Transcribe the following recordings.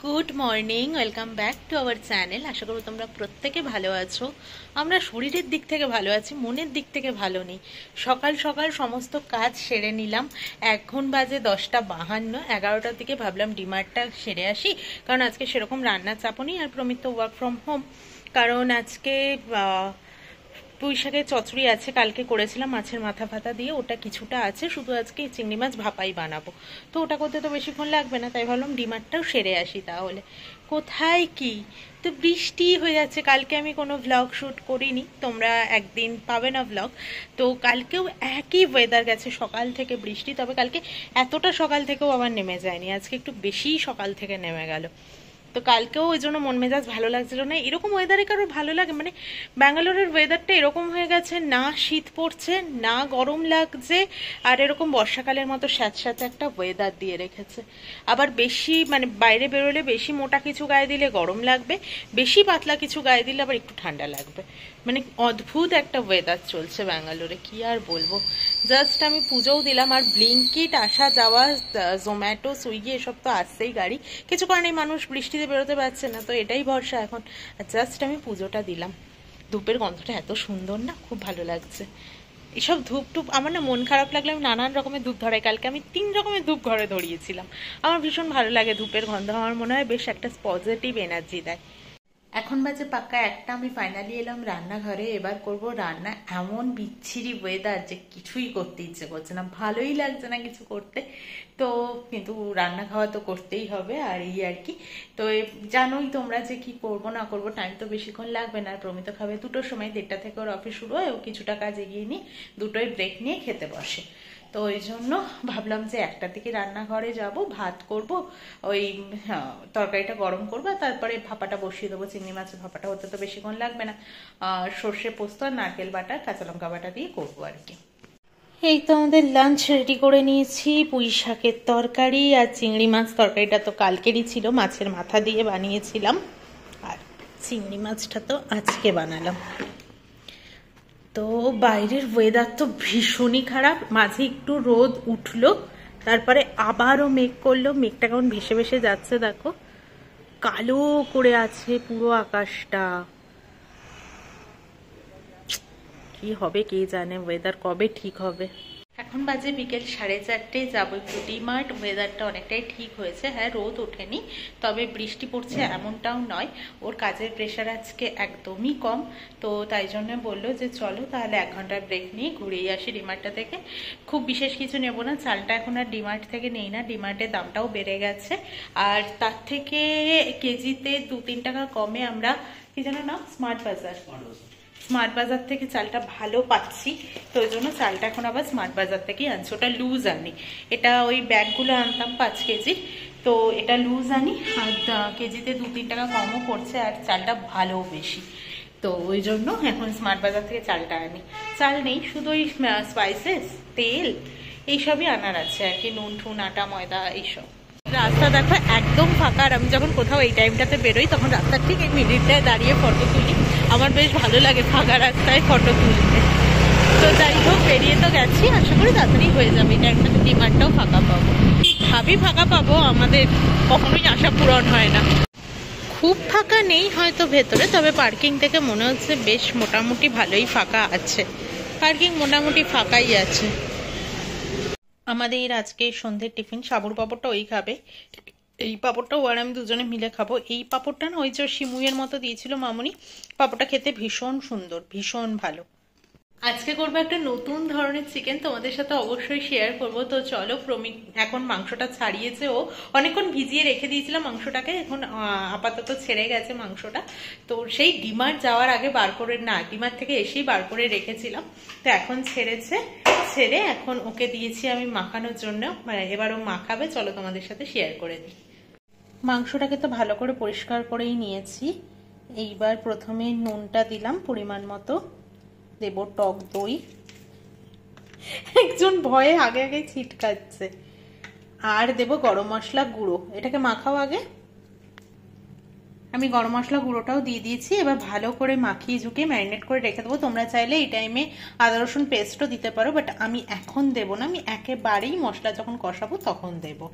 Good morning, welcome back to our channel. আশা করি তোমরা প্রত্যেকে ভালো আছো। আমরা শরীরের দিক থেকে ভালো আছি, মনের দিক থেকে ভালো নেই। সকাল সকাল সমস্ত কাজ সেরে নিলাম। এখন বাজে 10:52। 11টার দিকে ভাবলাম ডিমারটা সেরে আসি, কারণ আজকে সেরকম রান্নার চাপও নেই, আর প্রমিত তো ওয়ার্ক ফ্রম হোম। কারণ আজকে পুঁই শাকের চচ্চড়ি আছে, কালকে করেছিলাম মাছের মাথা ফাতা দিয়ে, ওটা কিছুটা আছে, শুধু আজকে চিংড়ি মাছ ভাপাই বানাবো। তো ওটা করতে তো বেশিক্ষণ লাগবে না, তাই ভাবলাম ডিমারটাও সেরে আসি। তাহলে কোথায় কি তো বৃষ্টি হয়ে যাচ্ছে। কালকে আমি কোনো ভ্লগ শ্যুট করিনি, তোমরা একদিন পাবে না ভ্লগ। তো কালকেও একই ওয়েদার গেছে, সকাল থেকে বৃষ্টি। তবে কালকে এতটা সকাল থেকেও আবার নেমে যায়নি, আজকে একটু বেশি সকাল থেকে নেমে গেল। তো কালকেও ওই জন্য মন মেজাজ ভালো লাগছিল না। এরকম ওয়েদারে কারোর ভালো লাগে? মানে ব্যাঙ্গালোরের ওয়েদারটা এরকম হয়ে গেছে, না শীত পড়ছে না গরম লাগছে, আর এরকম বর্ষাকালের মতো স্যাঁতস্যাঁতে একটা ওয়েদার দিয়ে রেখেছে। আবার বেশি মানে বাইরে বেরোলে বেশি মোটা কিছু গায়ে দিলে গরম লাগবে, বেশি পাতলা কিছু গায়ে দিলে আবার একটু ঠান্ডা লাগবে। মানে অদ্ভুত একটা ওয়েদার চলছে ব্যাঙ্গালোরে, কি আর বলবো। জাস্ট আমি পুজোও দিলাম, আর ব্লিঙ্কিট আসা যাওয়া, জোম্যাটো, সুইগি এসব তো আসছেই গাড়ি। কিছু কারণে মানুষ বৃষ্টিতে বেরোতে পারছে না, তো এটাই ভরসা এখন। জাস্ট আমি পুজোটা দিলাম। ধূপের গন্ধটা এত সুন্দর না, খুব ভালো লাগছে। এসব ধূপ টুপ আমার না মন খারাপ লাগলে আমি নানান রকমের ধূপ ধরাই। কালকে আমি 3 রকমের ধূপ ঘরে ধরিয়েছিলাম। আমার ভীষণ ভালো লাগে ধূপের গন্ধ, আমার মনে হয় বেশ একটা পজিটিভ এনার্জি দেয়। এখন বাজে পাক্কা 1টা, আমি ফাইনালি এলাম রান্নাঘরে। এবার করব রান্না। এমন বিচ্ছিরি ওয়েদার যে কিছুই করতে ইচ্ছে করছে না, ভালোই লাগছে না কিছু করতে। তো কিন্তু রান্না খাওয়া তো করতেই হবে, আর এই আর কি। তো জানোই তোমরা যে কি করব না করব, টাইম তো বেশিক্ষণ লাগবে না। আর প্রমিত খাবে 2টোর সময়, 1:30 থেকে ওর অফিস শুরু হয়, ও কিছুটা কাজ এগিয়ে নিয়ে 2টোয় ব্রেক নিয়ে খেতে বসে। তো ওই জন্য ভাবলাম যে 1টার দিকে রান্নাঘরে যাব, ভাত করব, ওই তরকারিটা গরম করবো, আর তারপরে ভাপাটা বসিয়ে দেবো। চিংড়ি মাছের ভাপাটা হতে তো বেশিক্ষণ লাগবে না। সর্ষে পোস্ত আর নারকেল বাটা, কাঁচা লঙ্কা বাটা দিয়ে করবো আর কি। এই তো আমাদের লাঞ্চ রেডি করে নিয়েছি। পুঁই শাকের তরকারি আর চিংড়ি মাছ। তরকারিটা তো কালকেরই ছিল, মাছের মাথা দিয়ে বানিয়েছিলাম, আর চিংড়ি মাছটা তো আজকে বানালাম। তো বাইরের ওয়েদার তো ভীষণই খারাপ। মাঝে একটু রোদ উঠলো, তারপরে আবারও মেঘ করলো। মেঘটা কেমন ভেসে ভেসে যাচ্ছে দেখো, কালো করে আছে পুরো আকাশটা। কি হবে কে জানে, ওয়েদার কবে ঠিক হবে। এখন বাজে বিকেল 4:30, যাবো একটু ডিমার্ট। ওয়েদারটা অনেকটাই ঠিক হয়েছে, হ্যাঁ রোদ ওঠেনি, তবে বৃষ্টি পড়ছে এমনটাও নয়। ওর কাজের প্রেশার আজকে একদমই কম, তো তাই জন্য বললো যে চলো তাহলে 1 ঘন্টার ব্রেক নিয়ে ঘুরেই আসি ডিমার্টটা থেকে। খুব বিশেষ কিছু নেব না, চালটা এখন আর ডিমার্ট থেকে নেই না, ডিমার্টের দামটাও বেড়ে গেছে। আর তার থেকে কেজিতে 2-3 টাকা কমে আমরা কি জানো না, স্মার্ট বাজার থেকে চালটা ভালো পাচ্ছি। তো ওই জন্য চালটা এখন আবার স্মার্ট বাজার থেকেই আনছি। ওটা লুজ আনি, এটা ওই ব্যাগগুলো আনতাম 5 কেজি, তো এটা লুজ আনি, আর কেজিতে 2-3 টাকা কমও পড়ছে, আর চালটা ভালো বেশি। তো ওই জন্য এখন স্মার্ট বাজার থেকে চালটা আনি। চাল নেই, শুধু ওই স্পাইসেস, তেল এইসবই আনার আছে আর কি, নুন ঠুন, আটা ময়দা এইসব। রাস্তা দেখো একদম ফাঁকা, আর আমি যখন কোথাও এই টাইমটাতে বেরোই তখন রাস্তার ঠিক এই মিডিলটায় দাঁড়িয়ে ফটো তুলি। আমার বেশ ভালো লাগে ফাঁকা রাস্তায় ফটো তুলতে। তো যাই হোক, বেরিয়ে তো গেছি, আশা করি তাড়াতাড়ি হয়ে যাবে। এই টাইমটাতে ডিমান্ডটাও ফাঁকা পাবো, ভাবি ফাঁকা পাবো, আমাদের কখনোই আশা পূরণ হয় না। খুব ফাঁকা নেই হয়তো ভেতরে, তবে পার্কিং থেকে মনে হচ্ছে বেশ মোটামুটি ভালোই ফাঁকা আছে। পার্কিং মোটামুটি ফাঁকাই আছে। আমাদের আজকে সন্ধ্যের টিফিন সাবুর পাঁপড়টা ওই খাবে, এই পাঁপড়টাও আর আমি দুজনে মিলে খাবো। এই পাঁপড়টা না ওই যে শিমুয়ের মতো দিয়েছিল মামুনি, পাঁপড়টা খেতে ভীষণ সুন্দর, ভীষণ ভালো। আজকে করবো একটা নতুন ধরনের চিকেন, তোমাদের সাথে অবশ্যই শেয়ার করবো। তো চলো, প্রমিত এখন মাংসটা ছাড়িয়েছে, ও অনেকক্ষণ ভিজিয়ে রেখে দিয়েছিলাম মাংসটাকে, এখন আপাতত ছেড়ে গেছে মাংসটা। তো সেই ডিমার্ট যাওয়ার আগে বার করে, না ডিমার্ট থেকে এসেই বার করে রেখেছিলাম, তো এখন ছেড়েছে। ছেড়ে এখন ওকে দিয়েছি আমি মাখানোর জন্য, মানে এবার ও মাখাবে। চলো তোমাদের সাথে শেয়ার করে দিই। মাংসটাকে তো ভালো করে পরিষ্কার করেই নিয়েছি। এইবার প্রথমে নুনটা দিলাম পরিমাণ মতো, দেব টক দই, একজন ভয়ে আগে আগে ছিটকাচ্ছে, আর দেব গরম মশলা গুঁড়ো। এটাকে মাখাও আগে। আমি গরম মশলা গুঁড়োটাও দিয়ে দিয়েছি। এবার ভালো করে মাখিয়ে ঝুঁকিয়ে ম্যারিনেট করে রেখে দেবো। তোমরা চাইলে এই টাইমে আদা রসুন পেস্টও দিতে পারো, বাট আমি এখন দেবো না, আমি একেবারেই মশলা যখন কষাবো তখন দেবো।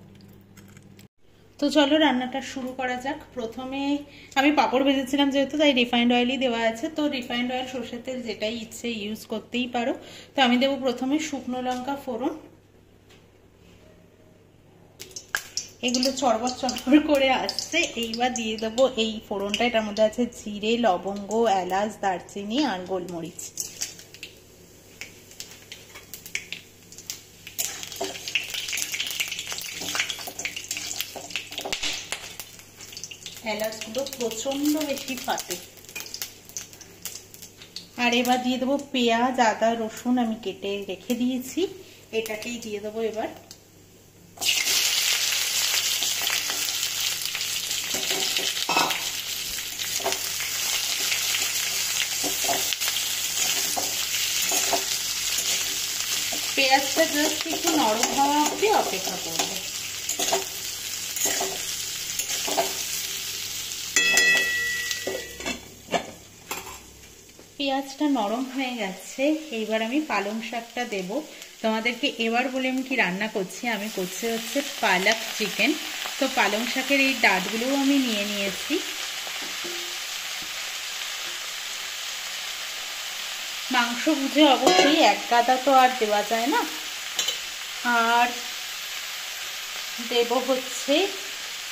তো চলো রান্নাটা শুরু করা যাক। প্রথমে আমি পাঁপড় ভেজেছিলাম যেহেতু, তাই রিফাইন্ড অয়েলই দেওয়া আছে। তো রিফাইন্ড অয়েল, সরষের তেল যেটাই ইচ্ছে ইউজ করতেই পারো। তো আমি দেবো প্রথমে শুকনো লঙ্কা ফোড়ন, এগুলো চড়বড় চড়বড় করে আসছে। এইবার দিয়ে দেবো এই ফোড়নটা, এটার মধ্যে আছে জিরে, লবঙ্গ, এলাচ, দারচিনি আর গোলমরিচ। এলাচগুলো প্রচন্ড বেশি ফাটে। আর এবার দিয়ে দেবো পেঁয়াজ, আদা, রসুন আমি কেটে রেখে দিয়েছি, এটাকেই দিয়ে দেবো এবার। পেঁয়াজটা জাস্ট একটু নরম হওয়া অবধি অপেক্ষা করবো। পেঁয়াজটা নরম হয়ে গেছে, এইবার আমি পালং শাকটা দেব। তোমাদেরকে এবার বলে আমি কি রান্না করছি, আমি করছি হচ্ছে পালক চিকেন। তো পালং শাকের এই ডাঁটগুলোও আমি নিয়ে নিয়েছি। মাংস বুঝে অবশ্যই এক গাদা তো আর দেওয়া যায় না। আর দেব হচ্ছে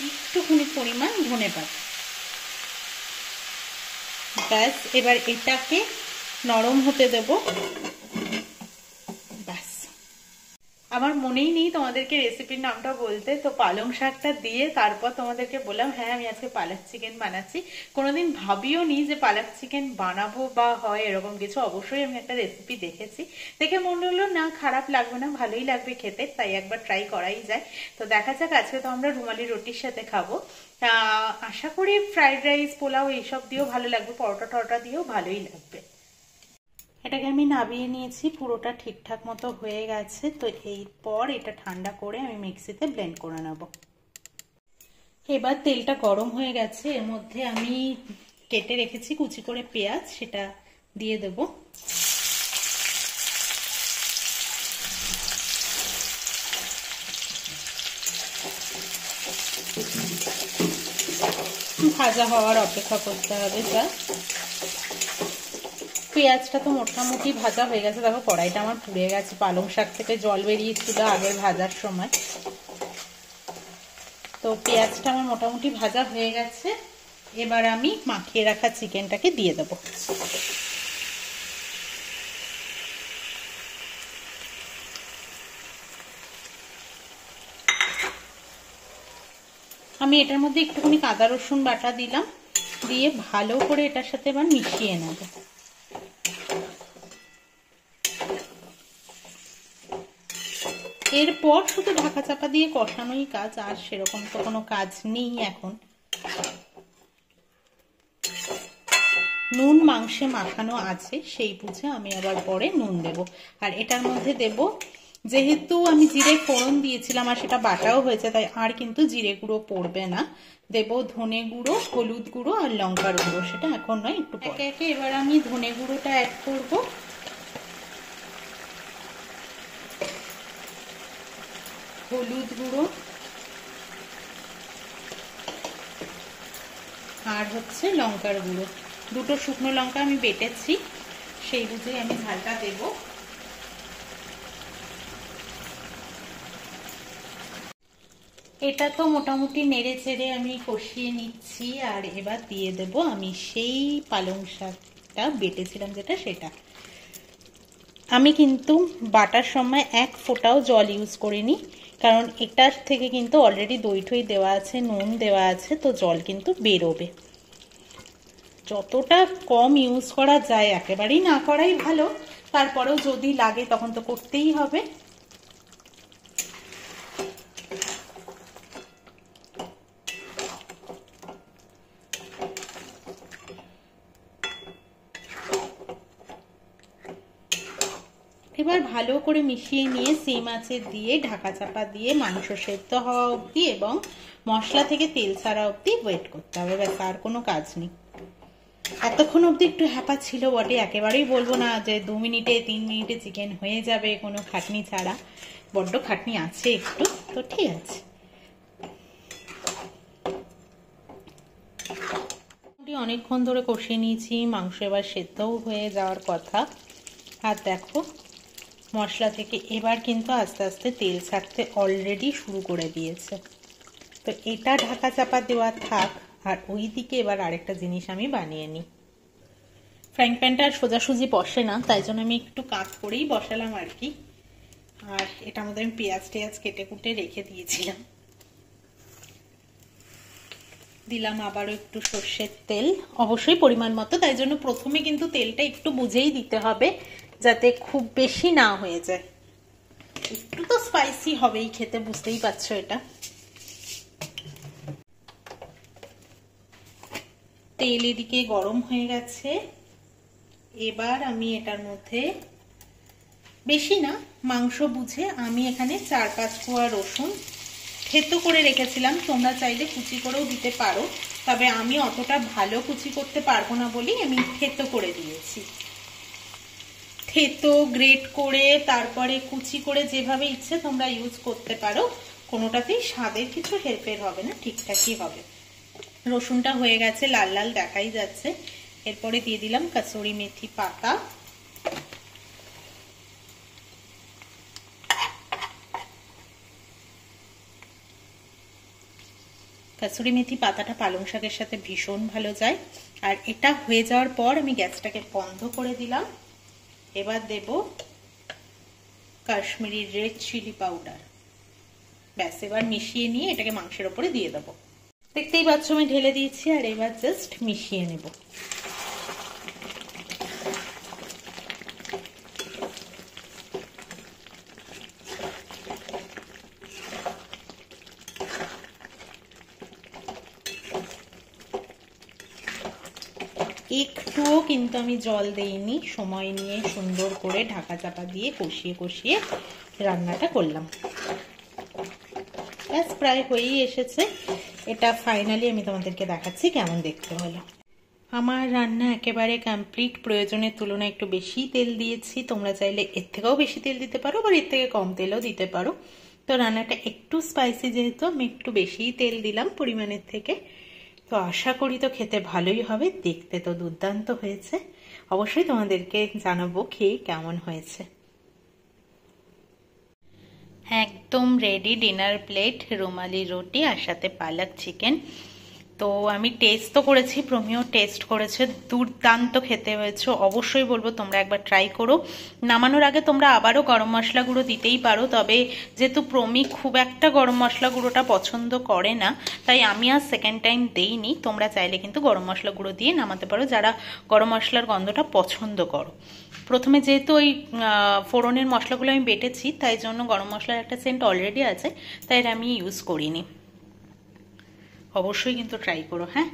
একটুখানি পরিমাণ ধনেপাতা। ব্যাস, এবার এটাকে নরম হতে দেব। ব্যাস, আমার মনেই নেই তোমাদেরকে রেসিপির নামটা বলতে। তো পালং শাকটা দিয়ে তারপর তোমাদেরকে বললাম হ্যাঁ আমি আজকে পালক চিকেন বানাচ্ছি। কোনোদিন ভাবিও নি যে পালক চিকেন বানাবো বা হয় এরকম কিছু। অবশ্যই আমি একটা রেসিপি দেখেছি, দেখে মনে হলো না খারাপ লাগবে না, ভালোই লাগবে খেতে, তাই একবার ট্রাই করাই যায়। তো দেখা যাক, আজকে তো আমরা রুমালি রুটির সাথে খাবো। তা আশা করি ফ্রাইড রাইস, পোলাও এইসব দিয়েও ভালো লাগবে, পরোটা টরোটা দিয়েও ভালোই লাগবে। এটাকে আমি নামিয়ে নিয়েছি, পুরোটা ঠিকঠাক মতো হয়ে গেছে। তো এরপর এটা ঠান্ডা করে আমি মিক্সিতে ব্লেন্ড করে নেব। এবার তেলটা গরম হয়ে গেছে, এর মধ্যে আমি কেটে রেখেছি কুচি করে পেঁয়াজ, সেটা দিয়ে দেব। ভাজা হওয়ার অপেক্ষা করতে হবে। যা পেঁয়াজটা তো মোটামুটি ভাজা হয়ে গেছে। দেখো কড়াইটা আমার পুড়ে গেছে, পালং শাক থেকে জল বেরিয়েছিল আগের ভাজার সময়। তো পেঁয়াজটা আমার মোটামুটি ভাজা হয়ে গেছে, এবার আমি মাখিয়ে রাখা চিকেনটাকে দিয়ে দেব। আমি এটার মধ্যে একটুখানি আদা রসুন বাটা দিলাম, দিয়ে ভালো করে এটার সাথে এবার মিশিয়ে নেব। এরপর শুধু ঢাকা চাপা দিয়ে কষানোই কাজ, আর সেরকম তো কোনো কাজ নেই এখন। নুন মাংসে মাখানো আছে, সেই বুঝে আমি আবার পরে নুন দেব। আর এটার মধ্যে দেব, যেহেতু আমি জিরে ফোড়ন দিয়েছিলাম আর সেটা বাটাও হয়েছে, তাই আর কিন্তু জিরে গুঁড়ো পড়বে না। দেব ধনে গুঁড়ো, হলুদ গুঁড়ো আর লঙ্কার গুঁড়ো, সেটা এখন নয়, একটু একে একে এবার আমি ধনে গুঁড়োটা অ্যাড করব। হলুদ গুঁড়ো আর হচ্ছে লঙ্কার গুঁড়ো। দুটো শুকনো লঙ্কা আমি বেটেছি, সেই বুঝে আমি ঝালটা দেব। এটা তো মোটামুটি নেড়ে চেড়ে আমি কষিয়ে নিচ্ছি। আর এবার দিয়ে দেব আমি সেই পালং শাকটা বেটেছিলাম যেটা, সেটা। আমি কিন্তু বাটার সময় এক ফোঁটাও জল ইউজ করিনি, কারণ এটার থেকে কিন্তু অলরেডি দই ঠই দেওয়া আছে, নুন দেওয়া আছে, তো জল কিন্তু বেরোবে। যতটা কম ইউজ করা যায়, একেবারেই না করাই ভালো, তারপরেও যদি লাগে তখন তো করতেই হবে। এবার ভালো করে মিশিয়ে নিয়ে সিম আঁচে দিয়ে ঢাকা চাপা দিয়ে মাংস সেদ্ধ হওয়া অবধি এবং মশলা থেকে তেল ছাড়া অবধি ওয়েট করতে হবে। ব্যাস, আর কোনো কাজ নেই। এতক্ষণ অবধি একটু হ্যাপা ছিল বটে, একেবারেই বলবো না যে 2 মিনিটে 3 মিনিটে চিকেন হয়ে যাবে কোনো খাটনি ছাড়া, বড্ড খাটনি আছে একটু, তো ঠিক আছে। অনেকক্ষণ ধরে কষিয়ে নিয়েছি, মাংস এবার সেদ্ধও হয়ে যাওয়ার কথা। আর দেখো মশলা থেকে এবার কিন্তু আস্তে আস্তে তেল ছাড়তে অলরেডি শুরু করে দিয়েছে। তো এটা ঢাকা চাপা দেওয়া থাক, আর ওই দিকে এবার আরেকটা জিনিস আমি বানিয়ে নিই। ফ্রাইং প্যানটা আর সোজাসুজি বসে না, তাই জন্য আমি একটু কাত করেই বসালাম আর কি। আর এটার মধ্যে আমি পেঁয়াজ টেয়াজ কেটে কুটে রেখে দিয়েছিলাম। দিলাম আবারও একটু সর্ষের তেল, অবশ্যই পরিমাণ মতো, তাই জন্য প্রথমে কিন্তু তেলটা একটু বুঝেই দিতে হবে যাতে খুব বেশি না হয়ে যায়। একটু তো স্পাইসি হবেই খেতে, বুঝতেই পারছো এটা। তেল এদিকে গরম হয়ে গেছে, এবার আমি এটার মধ্যে বেশি না মাংস বুঝে আমি এখানে 4-5 কোয়া রসুন থেতো করে রেখেছিলাম, তোমরা চাইলে কুচি করেও দিতে পারো, তবে আমি অতটা ভালো কুচি করতে পারবো না বলেই আমি থেতো করে দিয়েছি। থেতো গ্রেট করে তারপরে কুচি করে যেভাবে ইচ্ছে তোমরা ইউজ করতে পারো, কোনোটাতেই স্বাদের কিছু হেরফের হবে না, ঠিকঠাকই হবে। রসুনটা হয়ে গেছে, লাল লাল দেখাই যাচ্ছে। এরপরে দিয়ে দিলাম কাসুরি মেথি পাতা, কাসুরি মেথি পাতাটা পালং শাকের সাথে ভীষণ ভালো যায়। আর এটা হয়ে যাওয়ার পর আমি গ্যাসটাকে বন্ধ করে দিলাম। এবার দেব কাশ্মীরি রেড চিলি পাউডার, ব্যাস এবার মিশিয়ে নিয়ে এটাকে মাংসের ওপরে দিয়ে দেবো। দেখতেই পাচ্ছ আমি ঢেলে দিয়েছি, আর এবার জাস্ট মিশিয়ে নেব। একটুও কিন্তু আমি জল দেইনি, সময় নিয়ে সুন্দর করে ঢাকা চাপা দিয়ে কষিয়ে কষিয়ে রান্নাটা করলাম। ব্যাস প্রায় হয়েই এসেছে। এটা ফাইনালি আমি তোমাদেরকে দেখাচ্ছি কেমন দেখতে হলো। আমার রান্না একেবারে কমপ্লিট। প্রয়োজনের তুলনায় একটু বেশি তেল দিয়েছি, তোমরা চাইলে এর থেকেও বেশি তেল দিতে পারো, আবার এর থেকে কম তেলও দিতে পারো। তো রান্নাটা একটু স্পাইসি যেহেতু আমি একটু বেশিই তেল দিলাম পরিমাণের থেকে। তো আশা করি তো খেতে ভালোই হবে, দেখতে তো দুর্দান্ত হয়েছে। অবশ্যই তোমাদেরকে জানাবো খেয়ে কেমন হয়েছে। একদম রেডি ডিনার প্লেট, রুমালি রুটি আর সাথে পালক চিকেন। তো আমি টেস্ট তো করেছি, প্রমিও টেস্ট করেছে, দুর্দান্ত খেতে হয়েছে। অবশ্যই বলবো তোমরা একবার ট্রাই করো। নামানোর আগে তোমরা আবারও গরম মশলা গুঁড়ো দিতেই পারো, তবে যেহেতু প্রমি খুব একটা গরম মশলা গুঁড়োটা পছন্দ করে না, তাই আমি আর সেকেন্ড টাইম দেইনি। তোমরা চাইলে কিন্তু গরম মশলা গুঁড়ো দিয়ে নামাতে পারো যারা গরম মশলার গন্ধটা পছন্দ করো। প্রথমে যেহেতু ওই ফোড়নের মশলাগুলো আমি বেটেছি, তাই জন্য গরম মশলার একটা সেন্ট অলরেডি আছে, তাই আমি ইউজ করিনি। অবশ্যই কিন্তু ট্রাই করো, হ্যাঁ।